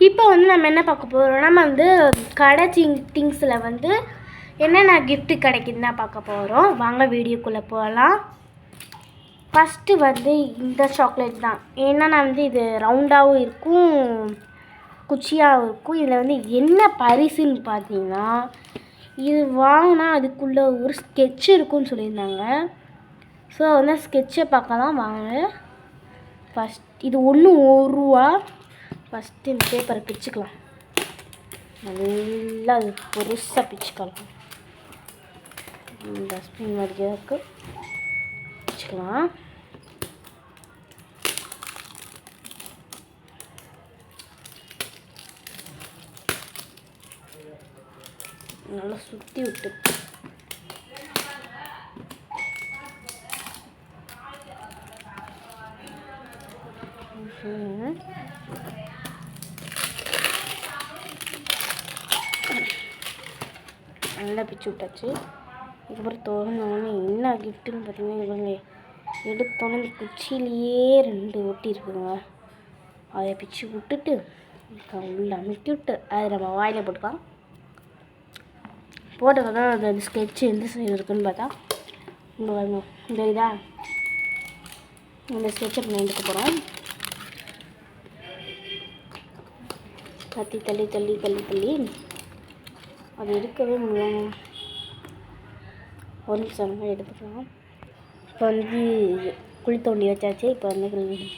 இப்போ வந்து நம்ம என்ன பார்க்க போகிறோம், நம்ம வந்து கடை திங்ஸில் வந்து என்னென்ன கிஃப்ட்டு கிடைக்குதுன்னு தான் பார்க்க போகிறோம். வாங்க வீடியோக்குள்ளே போகலாம். ஃபஸ்ட்டு வந்து இந்த சாக்லேட் தான். ஏன்னா நான் வந்து இது ரவுண்டாகவும் இருக்கும், குச்சியாகவும் இருக்கும். இதில் வந்து என்ன பரிசுன்னு பார்த்தீங்கன்னா, இது வாங்கினா அதுக்குள்ளே ஒரு ஸ்கெட்ச் இருக்குன்னு சொல்லியிருந்தாங்க. ஸோ வந்து ஸ்கெட்சை பார்க்கலாம் வாங்க. ஃபஸ்ட் இது ஒன்று ₹1. ஃபஸ்ட்டு இந்த பேப்பரை பிச்சுக்கலாம். நல்லா அது பெருசாக பிச்சுக்கலாம். டஸ்ட்பின் மாதிரியாக இருக்குது, பிச்சுக்கலாம். நல்லா சுற்றி விட்டு நல்லா பிச்சு விட்டாச்சு. இதுக்கப்புறம் திறந்தோடனே என்ன கிஃப்ட்டுன்னு பார்த்தீங்கன்னா, இவங்க எடுத்தோடனே இந்த குச்சியிலேயே 2 ஒட்டி இருக்குங்க. அதை பிச்சு விட்டுட்டு உள்ள அமுக்கி விட்டு அதை நம்ம வாயில் போட்டுக்கலாம். போட்டதான் அந்த ஸ்கெட்சு எந்த சைடு இருக்குதுன்னு பார்த்தா இங்கே வரணும். இந்த இதா இந்த ஸ்கெட்சை பண்ணி எடுக்க போகிறோம். தள்ளி அது எடுக்கவே முடியும். ஒரு நிமிஷம் எடுத்துக்கலாம். இப்போ வந்து குழி தோண்டி வச்சாச்சு. இப்போ வந்து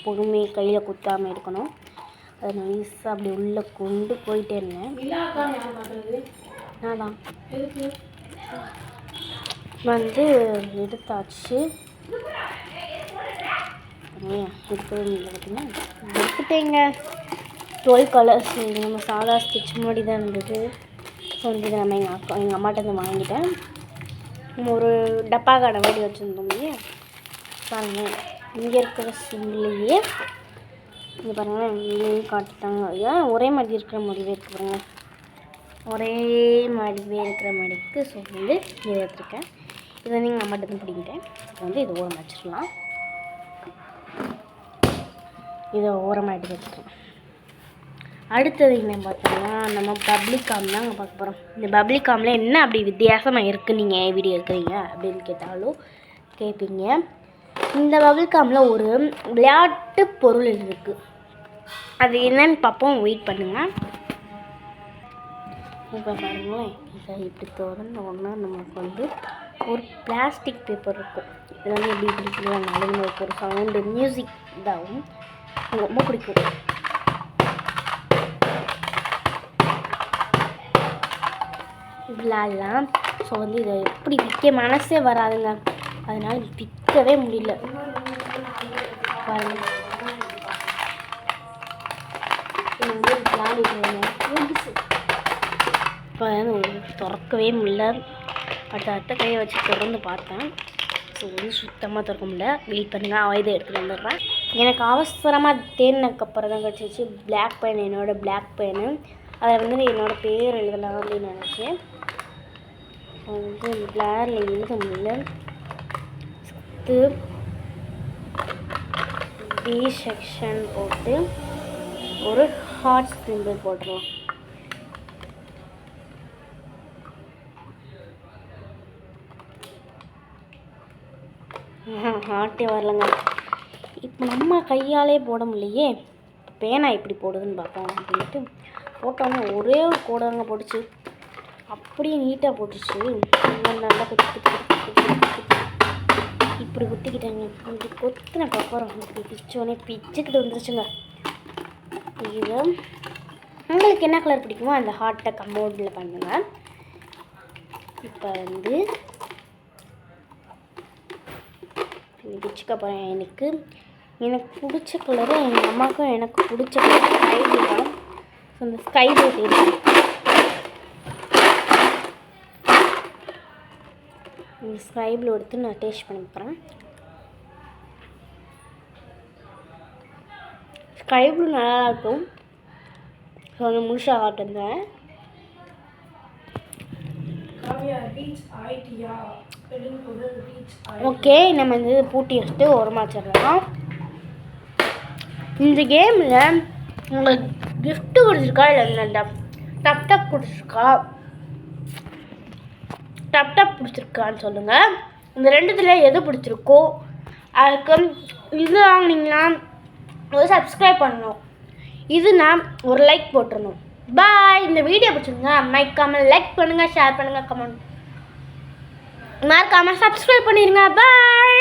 பொறுமையை கையில் குத்தாமல் எடுக்கணும். அதை நைஸாக அப்படி உள்ளே கொண்டு போயிட்டே இருந்தேன். நான் தான் வந்து எடுத்தாச்சு. எடுத்துட்டேங்க. 12 கலர்ஸ். இது நம்ம சாதா ஸ்டிச் முன்னாடி தான் இருந்தது. ஸோ வந்து இதை நம்ம எங்கள் அம்மாட்ட வந்து வாங்கிட்டேன். நம்ம ஒரு டப்பா கடை மாதிரி வச்சுருந்தோம் இல்லையா, பாருங்கள் இங்கே இருக்கிற சிம்லேயே இங்கே பாருங்கள் இங்கேயும் காட்டுட்டாங்க. ஏன் ஒரே மாதிரி இருக்கிற மாதிரியே இருக்கு பாருங்கள், ஒரே மாதிரியே இருக்கிற மாதிரி இருக்குது. ஸோ வந்து இதை எடுத்துருக்கேன். இதை வந்து எங்கள் அம்மாட்ட தான் பிடிக்கிட்டேன். இப்போ வந்து இதை ஓரமாக வச்சிடலாம். இதை ஓரமாக எடுத்து வச்சுக்கலாம். அடுத்தது என்ன பார்த்தோம்னா, நம்ம பப்ளிகாம் தான் அங்கே பார்க்க போகிறோம். இந்த பப்ளிகாமில் என்ன அப்படி வித்தியாசமாக இருக்குது நீங்கள் வீடியோ எடுக்கிறீங்க அப்படின்னு கேட்டாலும் கேட்பீங்க. இந்த பப்ளிகாமில் ஒரு விளையாட்டு பொருள் இருக்குது. அது என்னன்னு பார்ப்போம், வெயிட் பண்ணுங்கள். இப்போ பாருங்களேன், இதை இப்படி திறந்த உடனே நமக்கு வந்து ஒரு பிளாஸ்டிக் பேப்பர் இருக்கும். இது வந்து எப்படி பிடிக்கலாம், நம்மளுக்கு ஒரு சவுண்டு மியூசிக் இதாகும், ரொம்ப பிடிக்கும். விளையாடலாம். ஸோ வந்து இதை எப்படி விற்க மனசே வராதுங்க, அதனால விற்கவே முடியல. பாருங்க இப்போ திறக்கவே முடியல. அடுத்த கையை வச்சு திறந்து பார்த்தேன். ஸோ வந்து சுத்தமாக திறக்க முடியல. வெயிட் பண்ணுங்கள், இதை எடுத்துகிட்டு வந்துடுறேன். எனக்கு அவசரமாக தேடினதுக்கப்புறம் தான் கிடச்சிச்சு பிளாக் பென். என்னோடய பிளாக் பென்னு அதை வந்து என்னோடய பேர் எழுதலாம் அப்படின்னு நினச்சேன். வந்து பிளாரில் எழுத முடியல. பி செக்ஷன் போட்டு ஒரு ஹார்ட் சிம்பிள் போட்டுருவோம். ஹார்ட்டே வரலங்க. இப்போ நம்ம கையாலே போட முடியலையே, பேனா எப்படி போடுதுன்னு பார்ப்போம் அப்படின்ட்டு போட்டோன்னே ஒரே ஒரு கோடாங்க போட்டுச்சு. அப்படியே நீட்டாக போட்டுச்சு. நல்லா இப்படி குத்திக்கிட்டாங்க. இப்படி கொத்தினக்கப்புறம் இப்படி பிச்சோடனே பிச்சுக்கிட்டு வந்துருச்சுங்க. இது உங்களுக்கு என்ன கலர் பிடிக்குமோ அந்த ஹார்ட்டை கம்போர்டில் பண்ணுங்கள். இப்போ வந்து பிச்சுக்கப்புறம் எனக்கு பிடிச்ச கலரு எங்கள் அம்மாவுக்கும் எனக்கு பிடிச்ச கலர் ஸ்கை ப்ளூ தான். ஸோ அந்த ஸ்கை ப்ளூ தேடி இந்த ஸ்கை ப்ளூ எடுத்து நான் டேஸ்ட் பண்ணி போகிறேன். ஸ்கை ப்ளூ நல்லா இருக்கும். ஸோ அந்த முழுசாக காட்டுந்தேன். ஓகே, நம்ம இந்த பூட்டி வச்சுட்டு ஓரமாக வச்சிடலாம். இந்த கேமில் உங்களுக்கு கிஃப்ட்டு பிடிச்சிருக்கா இல்லை இந்த டப் டப் பிடிச்சிருக்கா டப் டப் பிடிச்சிருக்கான்னு சொல்லுங்கள். இந்த ரெண்டுத்தில் எது பிடிச்சிருக்கோ அதுக்கு இது வாங்கினீங்கன்னா ஒரு சப்ஸ்கிரைப் பண்ணணும், இதுனா ஒரு லைக் போட்டுடணும். பாய். இந்த வீடியோ பிடிச்சிருங்க மறக்காமல் லைக் பண்ணுங்கள், ஷேர் பண்ணுங்கள், கமெண்ட் மறக்காமல் சப்ஸ்கிரைப் பண்ணிடுங்க. பாய்.